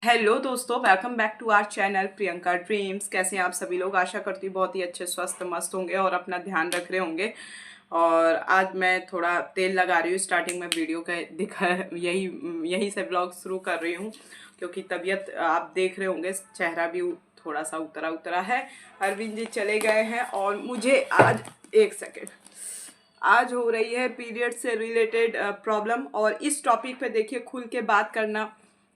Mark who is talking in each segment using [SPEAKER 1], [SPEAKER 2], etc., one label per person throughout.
[SPEAKER 1] Hello दोस्तों, welcome back to our channel Priyanka Dreams. कैसे हैं आप सभी लोग? आशा करती हूँ बहुत ही अच्छे स्वस्थ मस्त होंगे और अपना ध्यान रख रहे होंगे। और आज मैं थोड़ा तेल लगा रही हूँ। स्टार्टिंग में वीडियो का दिखा यही यही से ब्लॉग शुरू कर रही हूँ क्योंकि तबीयत आप देख रहे होंगे, चेहरा भी थोड़ा सा उतरा उतरा है। अरविंद जी चले गए हैं और मुझे आज एक सेकेंड आज हो रही है पीरियड से रिलेटेड प्रॉब्लम। और इस टॉपिक पे देखिए खुल के बात करना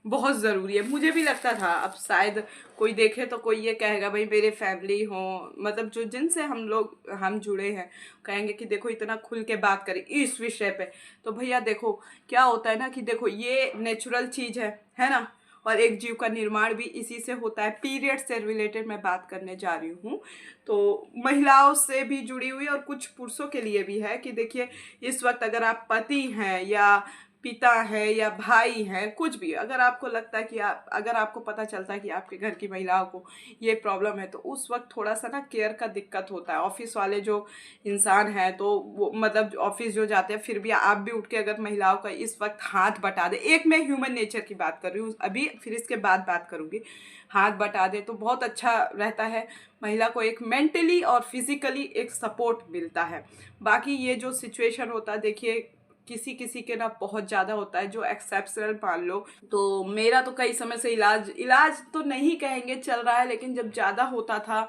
[SPEAKER 1] बहुत ज़रूरी है। मुझे भी लगता था, अब शायद कोई देखे तो कोई ये कहेगा भाई मेरे फैमिली हो, मतलब जो जिनसे हम जुड़े हैं, कहेंगे कि देखो इतना खुल के बात करें इस विषय पे। तो भैया देखो क्या होता है ना कि देखो ये नेचुरल चीज़ है ना। और एक जीव का निर्माण भी इसी से होता है। पीरियड से रिलेटेड मैं बात करने जा रही हूँ। तो महिलाओं से भी जुड़ी हुई और कुछ पुरुषों के लिए भी है कि देखिए इस वक्त अगर आप पति हैं या पिता है या भाई है, कुछ भी, अगर आपको लगता है कि अगर आपको पता चलता है कि आपके घर की महिलाओं को ये प्रॉब्लम है, तो उस वक्त थोड़ा सा ना केयर का दिक्कत होता है। ऑफिस वाले जो इंसान हैं तो वो मतलब ऑफिस जो जाते हैं, फिर भी आप भी उठ के अगर महिलाओं का इस वक्त हाथ बटा दे, एक मैं ह्यूमन नेचर की बात कर रही हूँ अभी, फिर इसके बाद बात करूँगी, हाथ बटा दे तो बहुत अच्छा रहता है। महिला को एक मेंटली और फिजिकली एक सपोर्ट मिलता है। बाकी ये जो सिचुएशन होता है देखिए किसी किसी के ना बहुत ज़्यादा होता है, जो एक्सेप्शनल मान लो। तो मेरा तो कई समय से इलाज इलाज तो नहीं कहेंगे चल रहा है, लेकिन जब ज़्यादा होता था,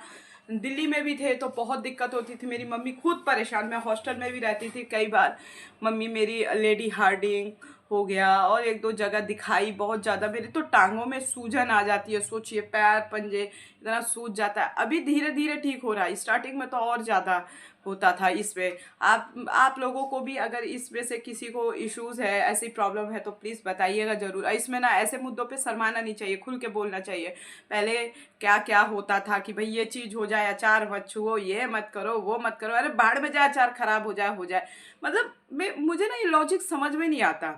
[SPEAKER 1] दिल्ली में भी थे तो बहुत दिक्कत होती थी। मेरी मम्मी खुद परेशान, मैं हॉस्टल में भी रहती थी कई बार। मम्मी मेरी लेडी हार्डिंग हो गया और एक दो जगह दिखाई बहुत ज़्यादा, मेरी तो टांगों में सूजन आ जाती है, सोचिए पैर पंजे इतना सूज जाता है। अभी धीरे धीरे ठीक हो रहा है, स्टार्टिंग में तो और ज़्यादा होता था। इसमें आप लोगों को भी अगर इसमें से किसी को इश्यूज है, ऐसी प्रॉब्लम है, तो प्लीज़ बताइएगा ज़रूर। इसमें ना ऐसे मुद्दों पे शर्माना नहीं चाहिए, खुल के बोलना चाहिए। पहले क्या क्या होता था कि भाई ये चीज़ हो जाए, अचार मत छुओ, ये मत करो, वो मत करो, अरे बाढ़ में जाए, अचार खराब हो जाए। मतलब मुझे ना ये लॉजिक समझ में नहीं आता।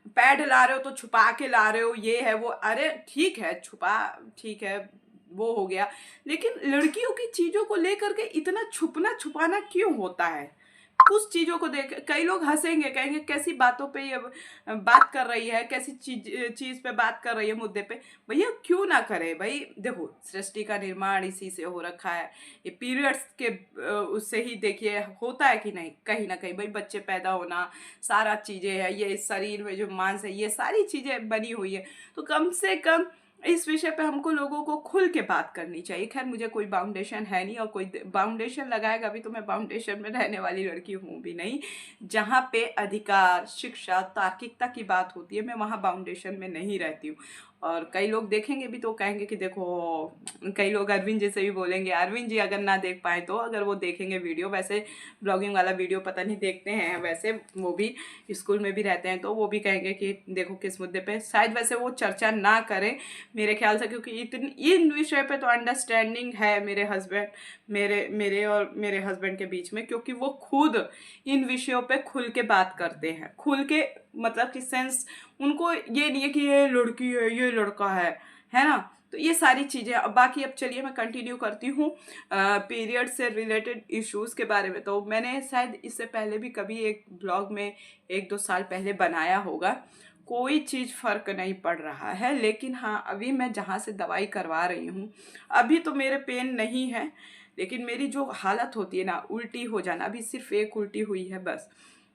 [SPEAKER 1] पैड ला रहे हो तो छुपा के ला रहे हो, ये है वो, अरे ठीक है छुपा, ठीक है वो हो गया, लेकिन लड़कियों की चीजों को लेकर के इतना छुपना छुपाना क्यों होता है? कुछ चीजों को देख कई लोग हंसेंगे, कहेंगे कैसी बातों पे ये बात कर रही है, कैसी चीज पे बात कर रही है, मुद्दे पे। भैया क्यों ना करे भाई, देखो सृष्टि का निर्माण इसी से हो रखा है। ये पीरियड्स के उससे ही देखिए होता है कि नहीं, कहीं ना कहीं भाई बच्चे पैदा होना, सारा चीजें है, ये शरीर में जो मांस है, ये सारी चीजें बनी हुई है। तो कम से कम इस विषय पे हमको लोगों को खुल के बात करनी चाहिए। खैर मुझे कोई बाउंडेशन है नहीं, और कोई बाउंडेशन लगाएगा भी तो मैं बाउंडेशन में रहने वाली लड़की हूँ भी नहीं। जहाँ पे अधिकार, शिक्षा, तार्किकता की बात होती है, मैं वहाँ बाउंडेशन में नहीं रहती हूँ। और कई लोग देखेंगे भी तो कहेंगे कि देखो, कई लोग अरविंद जी से भी बोलेंगे, अरविंद जी अगर ना देख पाए तो, अगर वो देखेंगे वीडियो, वैसे ब्लॉगिंग वाला वीडियो पता नहीं देखते हैं, वैसे वो भी स्कूल में भी रहते हैं, तो वो भी कहेंगे कि देखो किस मुद्दे पे, शायद वैसे वो चर्चा ना करें मेरे ख्याल से, क्योंकि इतनी इन विषय पे तो अंडरस्टैंडिंग है मेरे हस्बैंड, मेरे और मेरे हस्बैंड के बीच में, क्योंकि वो खुद इन विषयों पे खुल के बात करते हैं। खुल के मतलब कि सेंस, उनको ये नहीं है कि ये लड़की है ये लड़का है ना। तो ये सारी चीज़ें। अब बाकी अब चलिए मैं कंटिन्यू करती हूँ पीरियड से रिलेटेड इश्यूज़ के बारे में। तो मैंने शायद इससे पहले भी कभी एक ब्लॉग में 1-2 साल पहले बनाया होगा। कोई चीज़ फ़र्क नहीं पड़ रहा है, लेकिन हाँ अभी मैं जहाँ से दवाई करवा रही हूँ, अभी तो मेरे पेन नहीं है, लेकिन मेरी जो हालत होती है ना, उल्टी हो जाना, अभी सिर्फ एक उल्टी हुई है बस।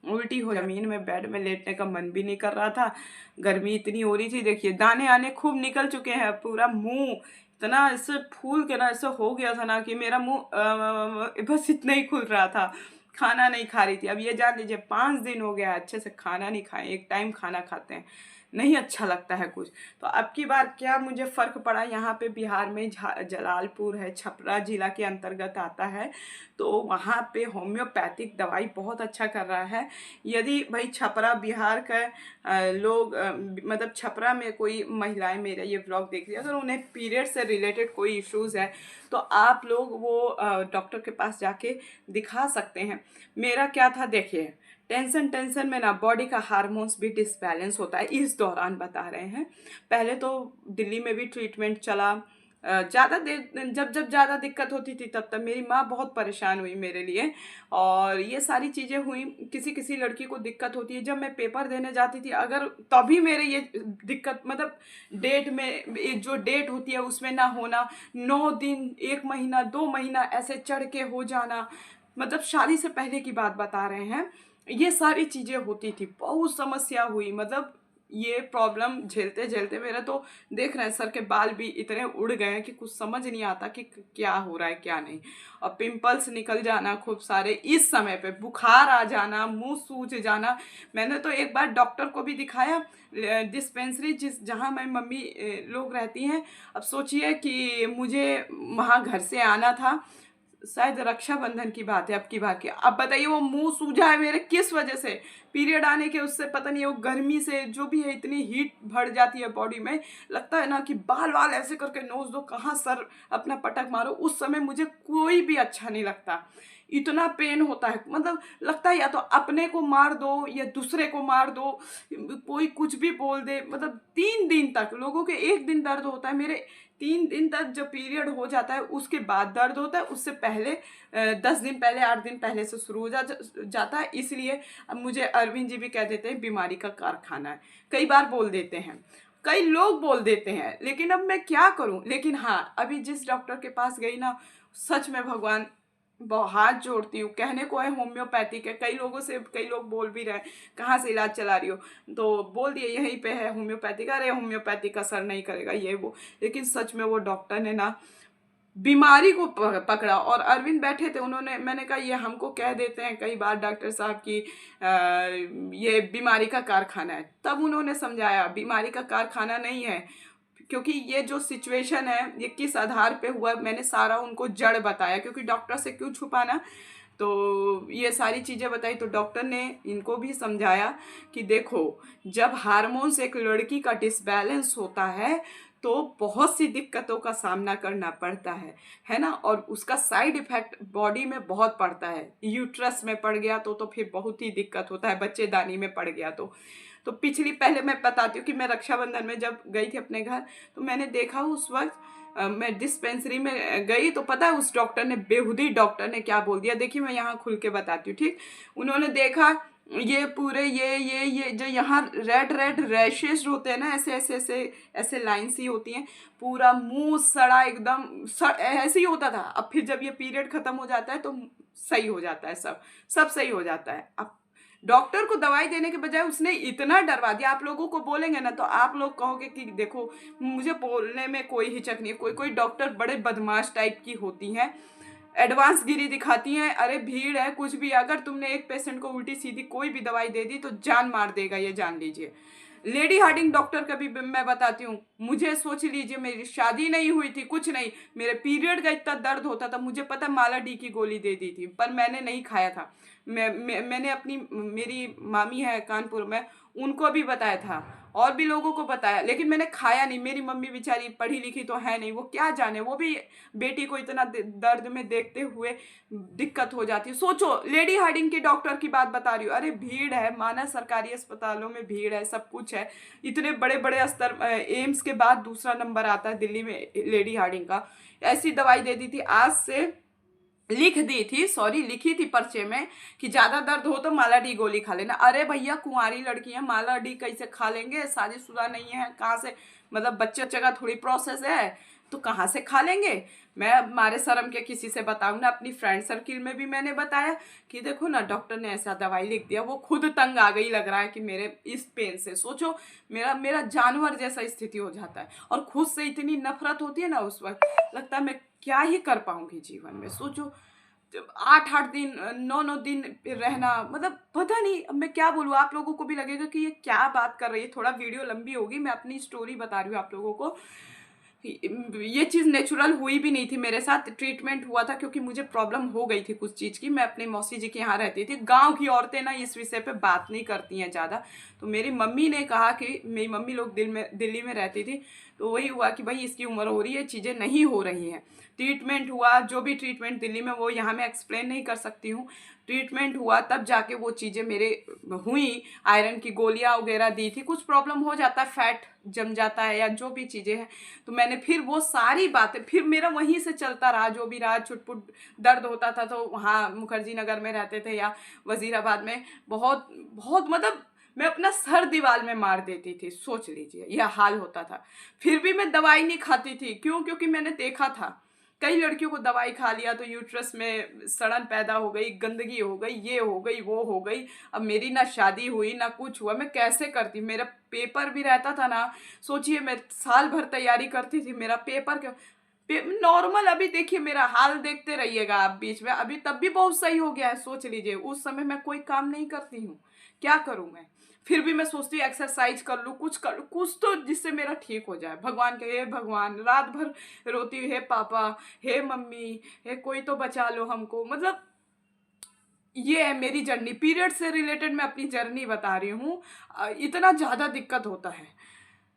[SPEAKER 1] उल्टी हो, ज़मीन में बेड में लेटने का मन भी नहीं कर रहा था, गर्मी इतनी हो रही थी। देखिए दाने आने खूब निकल चुके हैं, पूरा मुंह इतना ऐसे फूल के ना ऐसे हो गया था ना कि मेरा मुंह बस इतना ही खुल रहा था। खाना नहीं खा रही थी। अब ये जान लीजिए 5 दिन हो गया अच्छे से खाना नहीं खाए, एक टाइम खाना खाते हैं, नहीं अच्छा लगता है कुछ। तो अब की बार क्या मुझे फ़र्क पड़ा, यहाँ पे बिहार में जलालपुर है, छपरा जिला के अंतर्गत आता है, तो वहाँ पे होम्योपैथिक दवाई बहुत अच्छा कर रहा है। यदि भाई छपरा बिहार का लोग मतलब छपरा में कोई महिलाएं मेरा ये ब्लॉग देख रही है, अगर उन्हें पीरियड से रिलेटेड कोई इश्यूज़ है, तो आप लोग वो डॉक्टर के पास जाके दिखा सकते हैं। मेरा क्या था देखिए, टेंशन में ना बॉडी का हार्मोन्स भी डिसबैलेंस होता है, इस दौरान बता रहे हैं। पहले तो दिल्ली में भी ट्रीटमेंट चला, ज़्यादा देर जब जब ज़्यादा दिक्कत होती थी तब तब मेरी माँ बहुत परेशान हुई मेरे लिए। और ये सारी चीज़ें हुई। किसी किसी लड़की को दिक्कत होती है, जब मैं पेपर देने जाती थी अगर तभी मेरे ये दिक्कत, मतलब डेट में जो डेट होती है उसमें ना होना, 9 दिन, 1 महीना, 2 महीना ऐसे चढ़ के हो जाना, मतलब शादी से पहले की बात बता रहे हैं। ये सारी चीज़ें होती थी, बहुत समस्या हुई। मतलब ये प्रॉब्लम झेलते झेलते मेरा तो देख रहे हैं सर के बाल भी इतने उड़ गए हैं कि कुछ समझ नहीं आता कि क्या हो रहा है क्या नहीं। और पिंपल्स निकल जाना खूब सारे, इस समय पे बुखार आ जाना, मुंह सूज जाना। मैंने तो एक बार डॉक्टर को भी दिखाया, डिस्पेंसरी जहाँ मैं मम्मी लोग रहती हैं। अब सोचिए कि मुझे वहाँ घर से आना था, शायद रक्षाबंधन की बात है अब की बात की। अब बताइए वो मुंह सूजा है मेरे किस वजह से? पीरियड आने के उससे पता नहीं, वो गर्मी से जो भी है इतनी हीट बढ़ जाती है बॉडी में, लगता है ना कि बाल वाल ऐसे करके नोच दो, कहाँ सर अपना पटक मारो। उस समय मुझे कोई भी अच्छा नहीं लगता, इतना पेन होता है। मतलब लगता है या तो अपने को मार दो या दूसरे को मार दो, कोई कुछ भी बोल दे। मतलब 3 दिन तक, लोगों के एक दिन दर्द होता है, मेरे 3 दिन तक जब पीरियड हो जाता है उसके बाद दर्द होता है। उससे पहले 10 दिन पहले, 8 दिन पहले से शुरू हो जाता है। इसलिए अब मुझे अरविंद जी भी कह देते हैं बीमारी का कारखाना है, कई बार बोल देते हैं, कई लोग बोल देते हैं, लेकिन अब मैं क्या करूं। लेकिन हाँ, अभी जिस डॉक्टर के पास गई ना, सच में भगवान बहुत हाथ जोड़ती हूँ। कहने को है होम्योपैथिक है, कई लोगों से कई लोग बोल भी रहे हैं कहाँ से इलाज चला रही हो, तो बोल दिए यहीं पे है होम्योपैथिक। अरे होम्योपैथिक असर नहीं करेगा ये वो, लेकिन सच में वो डॉक्टर ने ना बीमारी को पकड़ा। और अरविंद बैठे थे, उन्होंने, मैंने कहा ये हमको कह देते हैं कई बार डॉक्टर साहब की ये बीमारी का कारखाना है। तब उन्होंने समझाया बीमारी का कारखाना नहीं है, क्योंकि ये जो सिचुएशन है ये किस आधार पे हुआ, मैंने सारा उनको जड़ बताया, क्योंकि डॉक्टर से क्यों छुपाना। तो ये सारी चीज़ें बताई तो डॉक्टर ने इनको भी समझाया कि देखो, जब हार्मोन्स एक लड़की का डिसबैलेंस होता है तो बहुत सी दिक्कतों का सामना करना पड़ता है ना। और उसका साइड इफेक्ट बॉडी में बहुत पड़ता है। यूट्रस में पड़ गया तो फिर बहुत ही दिक्कत होता है, बच्चेदानी में पड़ गया तो पिछली, पहले मैं बताती हूँ कि मैं रक्षाबंधन में जब गई थी अपने घर, तो मैंने देखा उस वक्त मैं डिस्पेंसरी में गई तो पता है उस डॉक्टर ने, बेहुदी डॉक्टर ने क्या बोल दिया, देखिए मैं यहाँ खुल के बताती हूँ, ठीक। उन्होंने देखा ये पूरे ये जो यहाँ रेड रेड रैशेस होते हैं ना, ऐसे ऐसे ऐसे ऐसे लाइन सी होती हैं, पूरा मुंह सड़ा एकदम ऐसे ही होता था। अब फिर जब ये पीरियड खत्म हो जाता है तो सही हो जाता है, सब सही हो जाता है। अब डॉक्टर को दवाई देने के बजाय उसने इतना डरवा दिया। आप लोगों को बोलेंगे ना तो आप लोग कहोगे कि देखो, मुझे बोलने में कोई हिचक नहीं है, कोई कोई डॉक्टर बड़े बदमाश टाइप की होती हैं, एडवांस गिरी दिखाती हैं। अरे भीड़ है कुछ भी, अगर तुमने एक पेशेंट को उल्टी सीधी कोई भी दवाई दे दी तो जान मार देगा, ये जान लीजिए। लेडी हार्डिंग डॉक्टर का भी मैं बताती हूँ, मुझे सोच लीजिए मेरी शादी नहीं हुई थी, कुछ नहीं, मेरे पीरियड का इतना दर्द होता था, मुझे पता माला डी की गोली दे दी थी, पर मैंने नहीं खाया था। मैंने अपनी, मेरी मामी है कानपुर में, उनको भी बताया था और भी लोगों को बताया, लेकिन मैंने खाया नहीं। मेरी मम्मी बेचारी पढ़ी लिखी तो है नहीं, वो क्या जाने, वो भी बेटी को इतना दर्द में देखते हुए दिक्कत हो जाती है। सोचो, लेडी हार्डिंग के डॉक्टर की बात बता रही हूँ। अरे भीड़ है, माना सरकारी अस्पतालों में भीड़ है, सब कुछ है, इतने बड़े बड़े स्तर, एम्स के बाद दूसरा नंबर आता है दिल्ली में लेडी हार्डिंग का। ऐसी दवाई दे दी थी, आज से लिखी थी पर्चे में कि ज्यादा दर्द हो तो माला डी गोली खा लेना। अरे भैया, कुंवारी लड़की है, माला डी कैसे खा लेंगे, शादीशुदा नहीं है, कहाँ से, मतलब बच्चे का थोड़ी प्रोसेस है तो कहाँ से खा लेंगे। मैं हमारे शर्म के किसी से बताऊँ ना, अपनी फ्रेंड सर्किल में भी मैंने बताया कि देखो ना डॉक्टर ने ऐसा दवाई लिख दिया, वो खुद तंग आ गई, लग रहा है कि मेरे इस पेन से। सोचो, मेरा जानवर जैसा स्थिति हो जाता है, और खुद से इतनी नफरत होती है ना उस वक्त, लगता है मैं क्या ही कर पाऊंगी जीवन में। सोचो, 8-8 दिन, 9-9 दिन रहना, मतलब पता नहीं, अब मैं क्या बोलूँ। आप लोगों को भी लगेगा कि ये क्या बात कर रही है, थोड़ा वीडियो लंबी होगी, मैं अपनी स्टोरी बता रही हूँ आप लोगों को। ये चीज़ नेचुरल हुई भी नहीं थी मेरे साथ, ट्रीटमेंट हुआ था क्योंकि मुझे प्रॉब्लम हो गई थी कुछ चीज़ की। मैं अपनी मौसी जी के यहाँ रहती थी, गांव की औरतें ना इस विषय पे बात नहीं करती हैं ज़्यादा। तो मेरी मम्मी ने कहा कि, मेरी मम्मी लोग दिल्ली में रहती थी, तो वही हुआ कि भाई इसकी उम्र हो रही है, चीज़ें नहीं हो रही हैं। ट्रीटमेंट हुआ, जो भी ट्रीटमेंट दिल्ली में, वो यहाँ मैं एक्सप्लेन नहीं कर सकती हूँ। ट्रीटमेंट हुआ तब जाके वो चीज़ें मेरे हुई। आयरन की गोलियाँ वगैरह दी थी, कुछ प्रॉब्लम हो जाता है, फैट जम जाता है या जो भी चीज़ें हैं, तो मैंने फिर वो सारी बातें फिर मेरा वहीं से चलता रहा, जो भी रहा, छुटपुट दर्द होता था तो वहाँ मुखर्जी नगर में रहते थे या वजीराबाद में, बहुत बहुत मतलब मैं अपना सर दीवार में मार देती थी, सोच लीजिए यह हाल होता था। फिर भी मैं दवाई नहीं खाती थी, क्यों? क्योंकि मैंने देखा था कई लड़कियों को दवाई खा लिया तो यूट्रस में सड़न पैदा हो गई, गंदगी हो गई, ये हो गई, वो हो गई। अब मेरी ना शादी हुई ना कुछ हुआ, मैं कैसे करती? मेरा पेपर भी रहता था ना, सोचिए मैं साल भर तैयारी करती थी, मेरा पेपर नॉर्मल। अभी देखिए मेरा हाल देखते रहिएगा आप बीच में, अभी तब भी बहुत सही हो गया है। सोच लीजिए उस समय मैं कोई काम नहीं करती हूँ, क्या करूँ मैं? फिर भी मैं सोचती हूँ एक्सरसाइज कर लूँ, कुछ कर लूँ, कुछ तो जिससे मेरा ठीक हो जाए। भगवान के, हे भगवान, रात भर रोती हूँ, हे पापा, हे मम्मी, हे कोई तो बचा लो हमको। मतलब ये है मेरी जर्नी, पीरियड से रिलेटेड मैं अपनी जर्नी बता रही हूँ। इतना ज़्यादा दिक्कत होता है।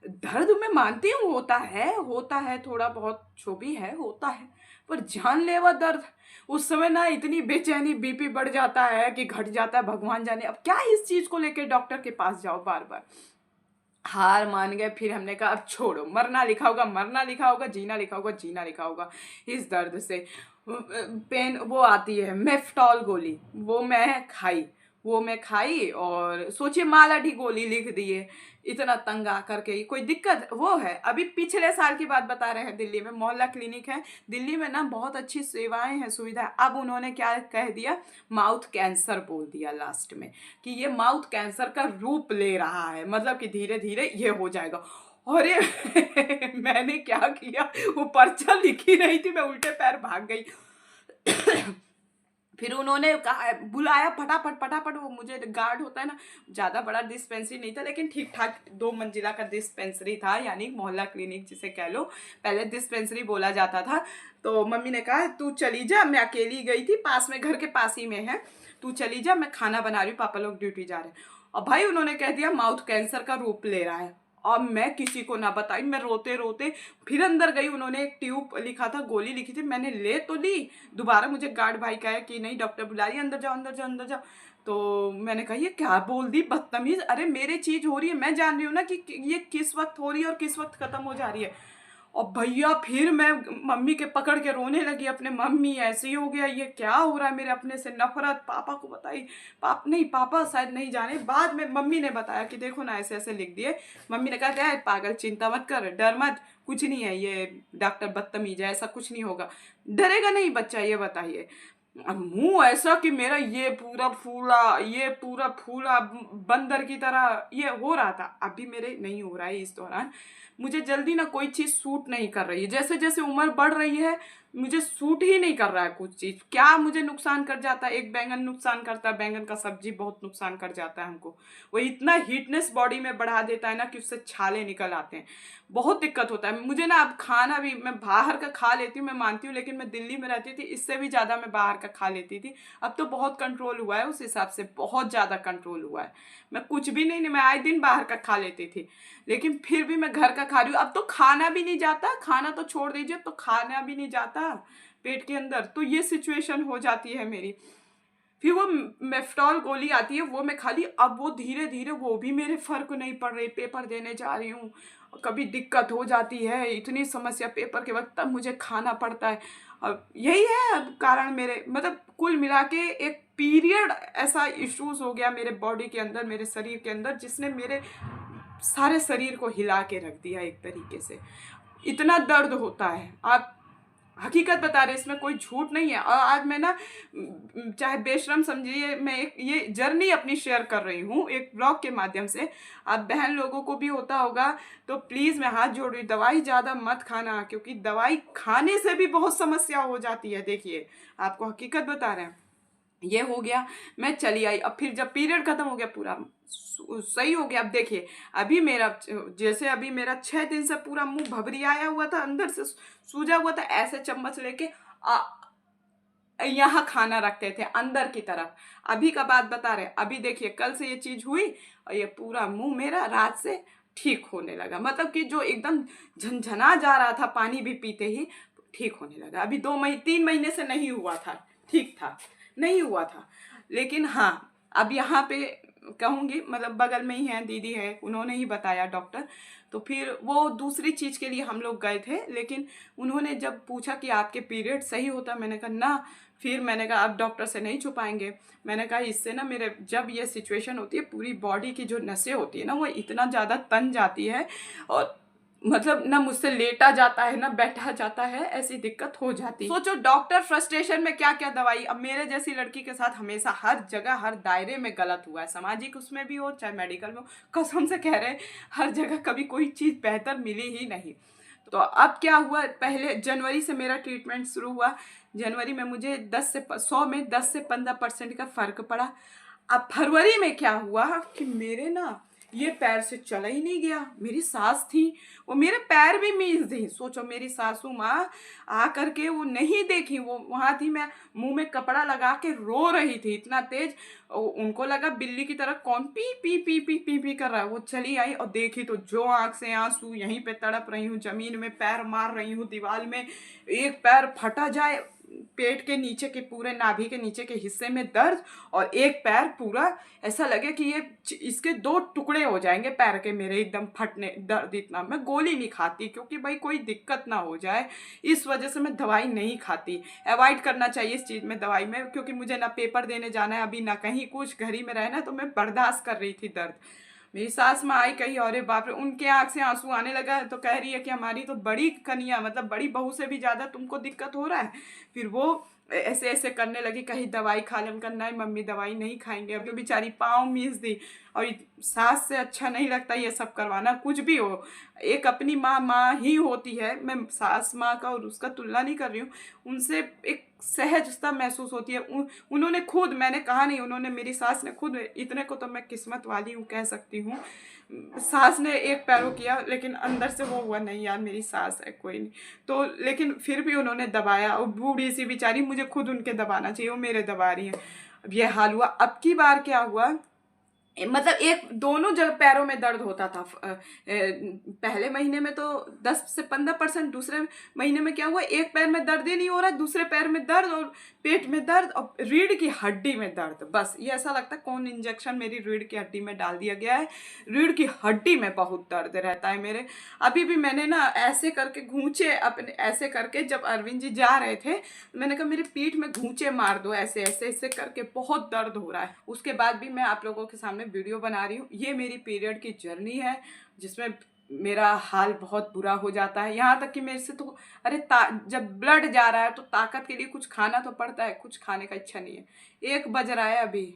[SPEAKER 1] दर्द मैं मानती हूँ होता है थोड़ा बहुत, जो भी है होता है, पर जानलेवा दर्द उस समय ना, इतनी बेचैनी, बीपी बढ़ जाता है कि घट जाता है, भगवान जाने। अब क्या इस चीज को लेके डॉक्टर के पास जाओ बार बार। हार मान गए, फिर हमने कहा अब छोड़ो, मरना लिखा होगा मरना लिखा होगा, जीना लिखा होगा जीना लिखा होगा। इस दर्द से पेन वो आती है मेफ्टॉल गोली, वो मैं खाई और सोचिए मालाडी गोली लिख दिए। इतना तंग आकर के कोई दिक्कत वो है। अभी पिछले साल की बात बता रहे हैं, दिल्ली में मोहल्ला क्लिनिक है, दिल्ली में ना बहुत अच्छी सेवाएं हैं, सुविधा। अब उन्होंने क्या कह दिया, माउथ कैंसर बोल दिया लास्ट में, कि ये माउथ कैंसर का रूप ले रहा है, मतलब कि धीरे धीरे ये हो जाएगा। अरे मैंने क्या किया, वो पर्चा लिखी नहीं थी, मैं उल्टे पैर भाग गई। फिर उन्होंने कहा, बुलाया फटाफट फटाफट, वो मुझे गार्ड होता है ना, ज़्यादा बड़ा डिस्पेंसरी नहीं था लेकिन ठीक ठाक 2 मंजिला का डिस्पेंसरी था, यानी मोहल्ला क्लिनिक जिसे कह लो, पहले डिस्पेंसरी बोला जाता था। तो मम्मी ने कहा तू चली जा, मैं अकेली गई थी, पास में, घर के पास ही में है, तू चली जा, मैं खाना बना रही हूँ, पापा लोग ड्यूटी जा रहे हैं। और भाई उन्होंने कह दिया माउथ कैंसर का रूप ले रहा है। अब मैं किसी को ना बताई, मैं रोते रोते फिर अंदर गई। उन्होंने एक ट्यूब लिखा था, गोली लिखी थी, मैंने ले तो ली। दोबारा मुझे गार्ड भाई कहा कि नहीं डॉक्टर बुला रही है, अंदर जाओ अंदर जाओ अंदर जाओ। तो मैंने कहा ये क्या बोल दी, बदतमीज। अरे मेरे चीज हो रही है, मैं जान रही हूँ ना कि ये किस वक्त हो रही है और किस वक्त खत्म हो जा रही है। और भैया फिर मैं मम्मी के पकड़ के रोने लगी अपने, मम्मी ऐसे ही हो गया, ये क्या हो रहा है, मेरे अपने से नफरत। पापा को बताई, पापा शायद नहीं जाने, बाद में मम्मी ने बताया कि देखो ना ऐसे ऐसे लिख दिए। मम्मी ने कहा क्या है पागल, चिंता मत कर, डर मत, कुछ नहीं है, ये डॉक्टर बदतमीज है, ऐसा कुछ नहीं होगा। डरेगा नहीं बच्चा, ये बताइए। अब मुंह ऐसा कि मेरा ये पूरा फूला बंदर की तरह ये हो रहा था। अभी मेरे नहीं हो रहा है इस दौरान, मुझे जल्दी ना कोई चीज सूट नहीं कर रही है, जैसे जैसे उम्र बढ़ रही है मुझे सूट ही नहीं कर रहा है कुछ चीज। क्या मुझे नुकसान कर जाता है, एक बैंगन नुकसान करता है, बैंगन का सब्जी बहुत नुकसान कर जाता है हमको। वो इतना हीटनेस बॉडी में बढ़ा देता है ना कि उससे छाले निकल आते हैं, बहुत दिक्कत होता है मुझे ना। अब खाना भी मैं बाहर का खा लेती हूँ, मैं मानती हूँ, लेकिन मैं दिल्ली में रहती थी, इससे भी ज्यादा मैं बाहर का खा लेती थी। अब तो बहुत कंट्रोल हुआ है, उस हिसाब से बहुत ज्यादा कंट्रोल हुआ है। मैं कुछ भी नहीं, मैं आए दिन बाहर का खा लेती थी, लेकिन फिर भी मैं घर का खा रही हूँ। अब तो खाना भी नहीं जाता, खाना तो छोड़ दीजिए, तो खाना भी नहीं जाता पेट के अंदर, तो ये सिचुएशन हो जाती है मेरी। फिर वो मेफ्टॉल गोली आती है, वो मैं खाली, अब वो धीरे धीरे वो भी मेरे फर्क नहीं पड़ रही। पेपर देने जा रही हूँ, कभी दिक्कत हो जाती है, इतनी समस्या पेपर के वक्त, तब मुझे खाना पड़ता है। अब यही है अब कारण मेरे, मतलब कुल मिला के एक पीरियड ऐसा इश्यूज हो गया मेरे बॉडी के अंदर, मेरे शरीर के अंदर, जिसने मेरे सारे शरीर को हिला के रख दिया एक तरीके से। इतना दर्द होता है, आप हकीकत बता रहे, इसमें कोई झूठ नहीं है। और आज मैं ना चाहे बेशरम समझिए, मैं एक ये जर्नी अपनी शेयर कर रही हूँ एक ब्लॉग के माध्यम से। आप बहन लोगों को भी होता होगा तो प्लीज़ मैं हाथ जोड़ रही हूँ, दवाई ज़्यादा मत खाना, क्योंकि दवाई खाने से भी बहुत समस्या हो जाती है। देखिए आपको हकीकत बता रहे हैं, ये हो गया, मैं चली आई। अब फिर जब पीरियड खत्म हो गया, पूरा सही हो गया। अब देखिए अभी मेरा, जैसे अभी मेरा 6 दिन से पूरा मुंह भभरी आया हुआ था, अंदर से सूजा हुआ था, ऐसे चम्मच लेके यहाँ खाना रखते थे अंदर की तरफ। अभी का बात बता रहे, अभी देखिए कल से ये चीज हुई और ये पूरा मुंह मेरा रात से ठीक होने लगा। मतलब कि जो एकदम झनझना जा रहा था पानी भी पीते ही, ठीक होने लगा। अभी 3 महीने से नहीं हुआ था, ठीक था, नहीं हुआ था। लेकिन हाँ, अब यहाँ पे कहूँगी, मतलब बगल में ही है, दीदी है, उन्होंने ही बताया डॉक्टर। तो फिर वो दूसरी चीज़ के लिए हम लोग गए थे, लेकिन उन्होंने जब पूछा कि आपके पीरियड सही होता, मैंने कहा ना। फिर मैंने कहा अब डॉक्टर से नहीं छुपाएंगे। मैंने कहा इससे ना मेरे, जब ये सिचुएशन होती है, पूरी बॉडी की जो नसें होती है ना, वो इतना ज़्यादा तन जाती है, और मतलब ना मुझसे लेटा जाता है ना बैठा जाता है, ऐसी दिक्कत हो जाती है। सोचो डॉक्टर फ्रस्ट्रेशन में क्या क्या दवाई। अब मेरे जैसी लड़की के साथ हमेशा हर जगह हर दायरे में गलत हुआ है, सामाजिक उसमें भी हो चाहे मेडिकल में हो, कसम से कह रहे हैं हर जगह कभी कोई चीज़ बेहतर मिली ही नहीं। तो अब क्या हुआ, पहले जनवरी से मेरा ट्रीटमेंट शुरू हुआ। जनवरी में मुझे 100 में 10 से 15% का फ़र्क पड़ा। अब फरवरी में क्या हुआ कि मेरे ना ये पैर से चला ही नहीं गया। मेरी सास थी, वो मेरे पैर भी मींस दी। सोचो मेरी सासू माँ आ करके वो नहीं देखी, वो वहाँ थी, मैं मुंह में कपड़ा लगा के रो रही थी इतना तेज। उनको लगा बिल्ली की तरह कौन P P P P P P कर रहा है। वो चली आई और देखी तो जो आंख से आंसू, यहीं पे तड़प रही हूँ, जमीन में पैर मार रही हूँ दीवार में, एक पैर फटा जाए, पेट के नीचे के पूरे नाभि के नीचे के हिस्से में दर्द, और एक पैर पूरा ऐसा लगे कि ये इसके 2 टुकड़े हो जाएंगे पैर के मेरे, एकदम फटने, दर्द इतना। मैं गोली नहीं खाती क्योंकि भाई कोई दिक्कत ना हो जाए, इस वजह से मैं दवाई नहीं खाती। अवॉइड करना चाहिए इस चीज़ में, दवाई में, क्योंकि मुझे ना पेपर देने जाना है अभी, ना कहीं कुछ, घर ही में रहना, तो मैं बर्दाश्त कर रही थी दर्द। मेरी सास माँ आई, कही अरे बाप रे, उनके आंख से आंसू आने लगा। तो कह रही है कि हमारी तो बड़ी कन्या, मतलब बड़ी बहू से भी ज़्यादा तुमको दिक्कत हो रहा है। फिर वो ऐसे ऐसे करने लगी, कहीं दवाई खा लें। उनका नहीं मम्मी दवाई नहीं खाएंगे। अब तो बेचारी पाँव मीस दी, और सास से अच्छा नहीं लगता ये सब करवाना, कुछ भी हो। एक अपनी माँ माँ ही होती है, मैं सास माँ का और उसका तुलना नहीं कर रही हूँ, उनसे एक सहजता महसूस होती है। उन्होंने खुद, मैंने कहा नहीं, उन्होंने, मेरी सास ने खुद, इतने को तो मैं किस्मत वाली हूँ कह सकती हूँ। सास ने एक पैरों किया, लेकिन अंदर से वो हुआ नहीं यार मेरी सास है, कोई नहीं। तो लेकिन फिर भी उन्होंने दबाया, और बूढ़ी सी बेचारी, मुझे खुद उनके दबाना चाहिए, वो मेरे दबा रही हैं। अब ये हाल हुआ। अब की बार क्या हुआ, मतलब एक दोनों जगह पैरों में दर्द होता था। पहले महीने में तो 10 से 15%, दूसरे महीने में क्या हुआ, एक पैर में दर्द ही नहीं हो रहा, दूसरे पैर में दर्द, और पेट में दर्द, और रीढ़ की हड्डी में दर्द। बस ये ऐसा लगता है कौन इंजेक्शन मेरी रीढ़ की हड्डी में डाल दिया गया है। रीढ़ की हड्डी में बहुत दर्द रहता है मेरे। अभी भी मैंने ना ऐसे करके घूंचे अपने, ऐसे करके जब अरविंद जी जा रहे थे, मैंने कहा मेरी पीठ में घूंचे मार दो, ऐसे ऐसे ऐसे करके, बहुत दर्द हो रहा है। उसके बाद भी मैं आप लोगों के सामने वीडियो बना रही हूँ। ये मेरी पीरियड की जर्नी है, जिसमें मेरा हाल बहुत बुरा हो जाता है। यहाँ तक कि मेरे से तो, अरे जब ब्लड जा रहा है तो ताकत के लिए कुछ खाना तो पड़ता है, कुछ खाने का इच्छा नहीं है। 1 बज रहा है, अभी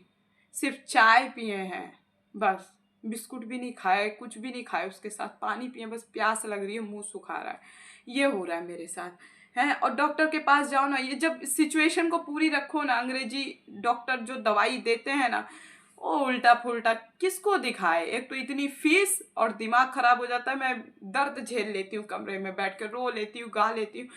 [SPEAKER 1] सिर्फ चाय पिए हैं बस, बिस्कुट भी नहीं खाए, कुछ भी नहीं खाए, उसके साथ पानी पिए, बस प्यास लग रही है, मुंह सुखा रहा है। ये हो रहा है मेरे साथ है। और डॉक्टर के पास जाओ ना, ये जब सिचुएशन को पूरी रखो ना, अंग्रेजी डॉक्टर जो दवाई देते हैं ना, वो उल्टा फुल्टा, किसको दिखाए। एक तो इतनी फीस, और दिमाग खराब हो जाता है। मैं दर्द झेल लेती हूँ, कमरे में बैठ कर रो लेती हूँ, गा लेती हूँ।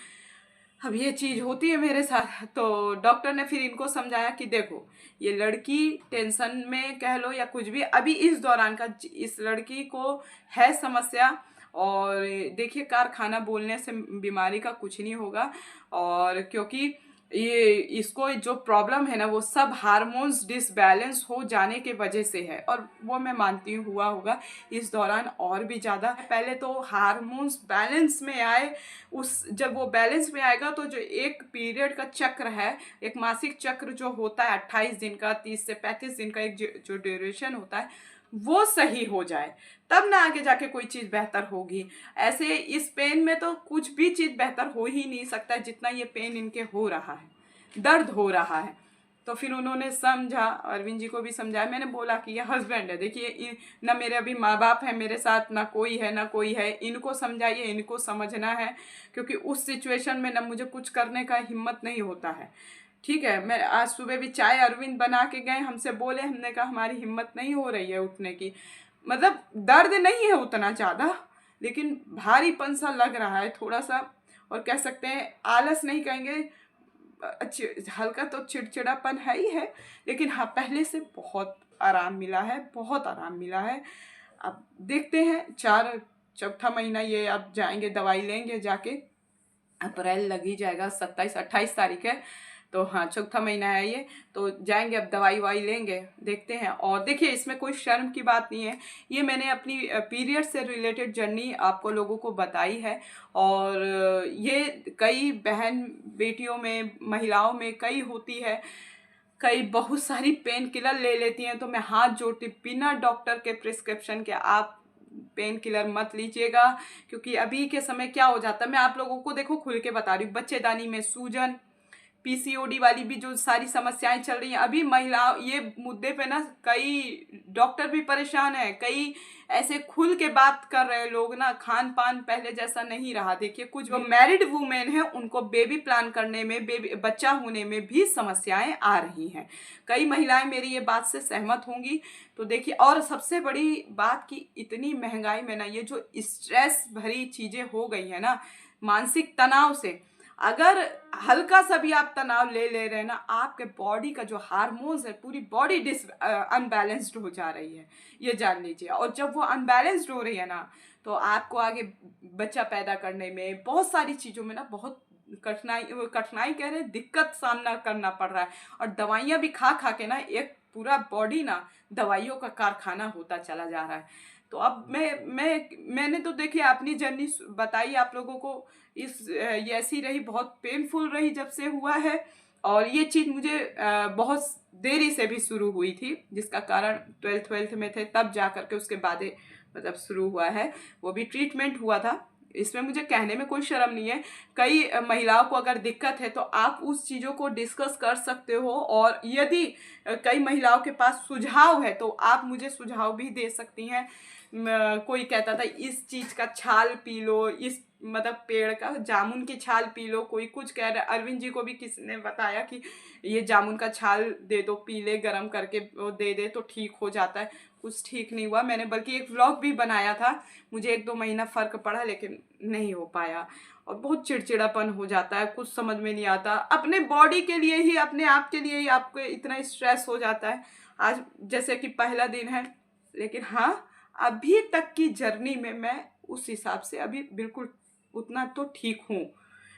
[SPEAKER 1] अब ये चीज़ होती है मेरे साथ। तो डॉक्टर ने फिर इनको समझाया कि देखो, ये लड़की टेंशन में कह लो या कुछ भी, अभी इस दौरान का इस लड़की को है समस्या। और देखिए, कारखाना बोलने से बीमारी का कुछ नहीं होगा, और क्योंकि ये इसको जो प्रॉब्लम है ना, वो सब हार्मोन्स डिसबैलेंस हो जाने के वजह से है, और वो मैं मानती हूँ हुआ होगा इस दौरान और भी ज़्यादा। पहले तो हार्मोन्स बैलेंस में आए, जब वो बैलेंस में आएगा तो जो एक पीरियड का चक्र है, एक मासिक चक्र जो होता है 28 दिन का, 30 से 35 दिन का एक जो ड्यूरेशन होता है, वो सही हो जाए, तब ना आगे जाके कोई चीज़ बेहतर होगी। ऐसे इस पेन में तो कुछ भी चीज़ बेहतर हो ही नहीं सकता जितना ये पेन इनके हो रहा है, दर्द हो रहा है। तो फिर उन्होंने समझा, अरविंद जी को भी समझाया। मैंने बोला कि ये हस्बैंड है, देखिए ना मेरे अभी माँ बाप है मेरे साथ, ना कोई है ना कोई है, इनको समझाइए, इनको समझना है, क्योंकि उस सिचुएशन में ना मुझे कुछ करने का हिम्मत नहीं होता है। ठीक है, मैं आज सुबह भी चाय अरविंद बना के गए, हमसे बोले, हमने कहा हमारी हिम्मत नहीं हो रही है उठने की। मतलब दर्द नहीं है उतना ज़्यादा, लेकिन भारीपन सा लग रहा है थोड़ा सा, और कह सकते हैं आलस नहीं कहेंगे, हल्का तो चिड़चिड़ापन है ही है, लेकिन हाँ पहले से बहुत आराम मिला है, बहुत आराम मिला है। अब देखते हैं, चौथा महीना ये, अब जाएंगे दवाई लेंगे जाके। अप्रैल लग ही जाएगा, 27-28 तारीख है, तो हाँ चौथा महीना है ये, तो जाएंगे अब दवाई वाई लेंगे, देखते हैं। और देखिए इसमें कोई शर्म की बात नहीं है, ये मैंने अपनी पीरियड से रिलेटेड जर्नी आपको लोगों को बताई है। और ये कई बहन बेटियों में, महिलाओं में कई होती है, कई बहुत सारी पेन किलर ले लेती हैं। तो मैं हाथ जोड़ती, बिना डॉक्टर के प्रिस्क्रिप्शन के आप पेन किलर मत लीजिएगा, क्योंकि अभी के समय क्या हो जाता है, मैं आप लोगों को देखो खुल के बता रही हूँ, बच्चेदानी में सूजन, पीसीओडी वाली भी जो सारी समस्याएं चल रही हैं अभी महिला, ये मुद्दे पे ना कई डॉक्टर भी परेशान है, कई ऐसे खुल के बात कर रहे लोग ना, खान पान पहले जैसा नहीं रहा। देखिए कुछ जो मैरिड वुमेन है उनको बेबी प्लान करने में, बेबी बच्चा होने में भी समस्याएं आ रही हैं। कई महिलाएं मेरी ये बात से सहमत होंगी। तो देखिए, और सबसे बड़ी बात कि इतनी महंगाई में ना ये जो स्ट्रेस भरी चीजें हो गई है ना, मानसिक तनाव से, अगर हल्का सा भी आप तनाव ले रहे हैं ना, आपके बॉडी का जो हार्मोन्स है, पूरी बॉडी अनबैलेंस्ड हो जा रही है, ये जान लीजिए। और जब वो अनबैलेंस्ड हो रही है ना, तो आपको आगे बच्चा पैदा करने में, बहुत सारी चीज़ों में ना बहुत कठिनाई कह रहे हैं, दिक्कत सामना करना पड़ रहा है। और दवाइयाँ भी खा खा के ना एक पूरा बॉडी ना दवाइयों का कारखाना होता चला जा रहा है। तो अब मैंने तो देखिए अपनी जर्नी बताई आप लोगों को, ये ऐसी रही, बहुत पेनफुल रही जब से हुआ है। और ये चीज़ मुझे बहुत देरी से भी शुरू हुई थी, जिसका कारण 12th में थे तब जा करके उसके बाद मतलब शुरू हुआ है, वो भी ट्रीटमेंट हुआ था। इसमें मुझे कहने में कोई शर्म नहीं है। कई महिलाओं को अगर दिक्कत है तो आप उस चीज़ों को डिस्कस कर सकते हो, और यदि कई महिलाओं के पास सुझाव है तो आप मुझे सुझाव भी दे सकती हैं। कोई कहता था इस चीज़ का छाल पी लो, इस मतलब पेड़ का जामुन की छाल पी लो, कोई कुछ कह रहा है। अरविंद जी को भी किसी ने बताया कि ये जामुन का छाल दे दो, पी ले, गरम करके वो दे दे तो ठीक हो जाता है। कुछ ठीक नहीं हुआ। मैंने बल्कि एक व्लॉग भी बनाया था, मुझे 1-2 महीना फ़र्क पड़ा, लेकिन नहीं हो पाया। और बहुत चिड़चिड़ापन हो जाता है, कुछ समझ में नहीं आता, अपने बॉडी के लिए ही, अपने आप के लिए ही आपको इतना स्ट्रेस हो जाता है। आज जैसे कि पहला दिन है, लेकिन हाँ अभी तक की जर्नी में मैं उस हिसाब से अभी बिल्कुल उतना तो ठीक हूँ।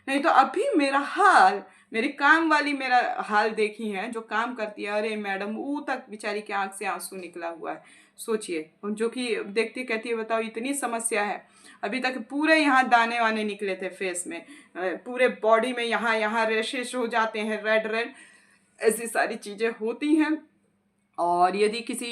[SPEAKER 1] नहीं तो अभी मेरा हाल, मेरी काम वाली मेरा हाल देखी है, जो काम करती है, अरे मैडम वो तक बेचारी के आंख से आंसू निकला हुआ है, सोचिए। जो कि देखती कहती है बताओ इतनी समस्या है, अभी तक पूरे यहाँ दाने वाने निकले थे फेस में, पूरे बॉडी में यहाँ रैशेस हो जाते हैं, रेड रेड, ऐसी सारी चीज़ें होती हैं। और यदि किसी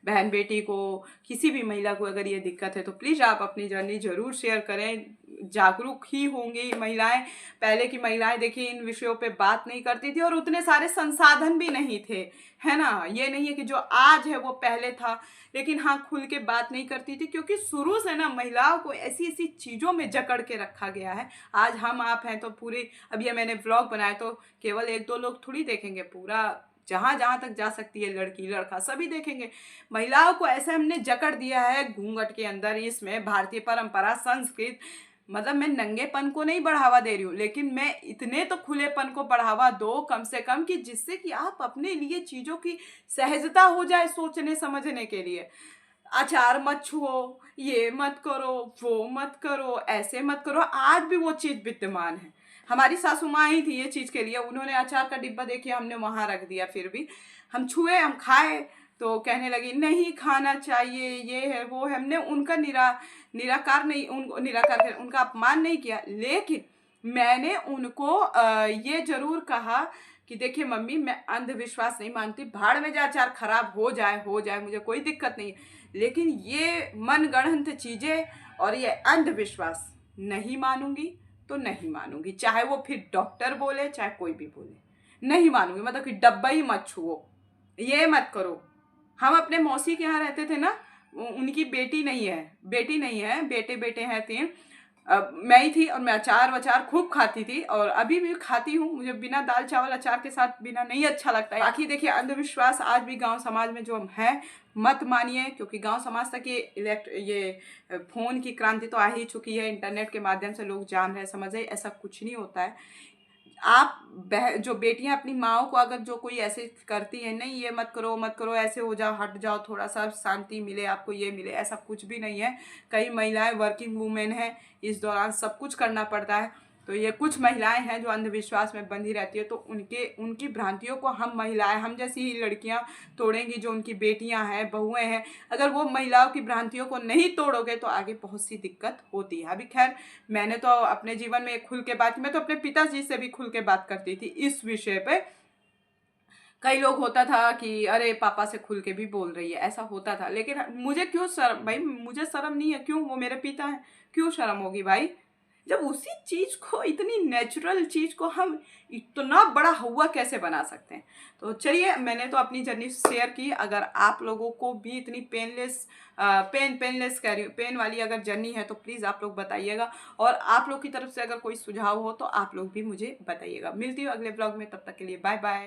[SPEAKER 1] बहन बेटी को, किसी भी महिला को अगर ये दिक्कत है तो प्लीज़ आप अपनी जर्नी ज़रूर शेयर करें। जागरूक ही होंगी महिलाएं। पहले की महिलाएं देखिए इन विषयों पे बात नहीं करती थी, और उतने सारे संसाधन भी नहीं थे, है ना। ये नहीं है कि जो आज है वो पहले था, लेकिन हाँ खुल के बात नहीं करती थी, क्योंकि शुरू से ना महिलाओं को ऐसी ऐसी चीज़ों में जकड़ के रखा गया है। आज हम आप हैं तो पूरे, अभी मैंने व्लॉग बनाया तो केवल 1-2 लोग थोड़ी देखेंगे, पूरा जहाँ जहाँ तक जा सकती है लड़की लड़का सभी देखेंगे। महिलाओं को ऐसे हमने जकड़ दिया है घूंघट के अंदर। इसमें भारतीय परंपरा, संस्कृत, मतलब मैं नंगेपन को नहीं बढ़ावा दे रही हूँ, लेकिन मैं इतने तो खुलेपन को बढ़ावा दो कम से कम, कि जिससे कि आप अपने लिए चीज़ों की सहजता हो जाए सोचने समझने के लिए। अचार मत छुओ, ये मत करो, वो मत करो, ऐसे मत करो, आज भी वो चीज़ विद्यमान है। हमारी सासू माँ ही थी ये चीज़ के लिए, उन्होंने अचार का डिब्बा देखिए हमने वहाँ रख दिया, फिर भी हम छुए, हम खाए तो कहने लगी नहीं खाना चाहिए, ये है वो है। हमने उनका निराकार नहीं, उनको निराकार उनका अपमान नहीं किया, लेकिन मैंने उनको ये जरूर कहा कि देखिए मम्मी, मैं अंधविश्वास नहीं मानती, भाड़ में जा, अचार खराब हो जाए, मुझे कोई दिक्कत नहीं है, लेकिन ये मनगढ़ंत चीज़ें और ये अंधविश्वास नहीं मानूंगी तो नहीं मानूंगी, चाहे वो फिर डॉक्टर बोले चाहे कोई भी बोले, नहीं मानूंगी। मतलब कि डब्बा ही मत छुओ, ये मत करो। हम अपने मौसी के यहाँ रहते थे ना, उनकी बेटी नहीं है, बेटे हैं 3। मैं ही थी, और मैं अचार वचार खूब खाती थी, और अभी भी खाती हूँ। मुझे बिना दाल चावल अचार के साथ बिना नहीं अच्छा लगता है। बाकी देखिए अंधविश्वास आज भी गांव समाज में जो है मत मानिए, क्योंकि गांव समाज तक ये फ़ोन की क्रांति तो आ ही चुकी है, इंटरनेट के माध्यम से लोग जान रहे समझ रहे, ऐसा कुछ नहीं होता है। आप जो बेटियां अपनी माओ को अगर जो कोई ऐसे करती है, नहीं ये मत करो मत करो, ऐसे हो जाओ, हट जाओ, थोड़ा सा शांति मिले आपको, ये मिले, ऐसा कुछ भी नहीं है। कई महिलाएं वर्किंग वूमेन हैं, इस दौरान सब कुछ करना पड़ता है। तो ये कुछ महिलाएं हैं जो अंधविश्वास में बंधी रहती है, तो उनकी भ्रांतियों को हम महिलाएं, हम जैसी ही लड़कियां तोड़ेंगी, जो उनकी बेटियां हैं, बहुएं हैं। अगर वो महिलाओं की भ्रांतियों को नहीं तोड़ोगे तो आगे बहुत सी दिक्कत होती है। अभी खैर मैंने तो अपने जीवन में खुल के बात की, मैं तो अपने पिताजी से भी खुल के बात करती थी इस विषय पे। कई लोग होता था कि अरे पापा से खुल के भी बोल रही है, ऐसा होता था। लेकिन मुझे क्यों शर्म भाई, मुझे शर्म नहीं है, क्यों, वो मेरे पिता हैं, क्यों शर्म होगी भाई। जब उसी चीज को, इतनी नेचुरल चीज को हम इतना बड़ा हुआ कैसे बना सकते हैं। तो चलिए, मैंने तो अपनी जर्नी शेयर की। अगर आप लोगों को भी इतनी पेनलेस कह रही हूँ, पेन वाली अगर जर्नी है तो प्लीज आप लोग बताइएगा। और आप लोग की तरफ से अगर कोई सुझाव हो तो आप लोग भी मुझे बताइएगा। मिलती हूँ अगले ब्लॉग में, तब तक के लिए बाय बाय।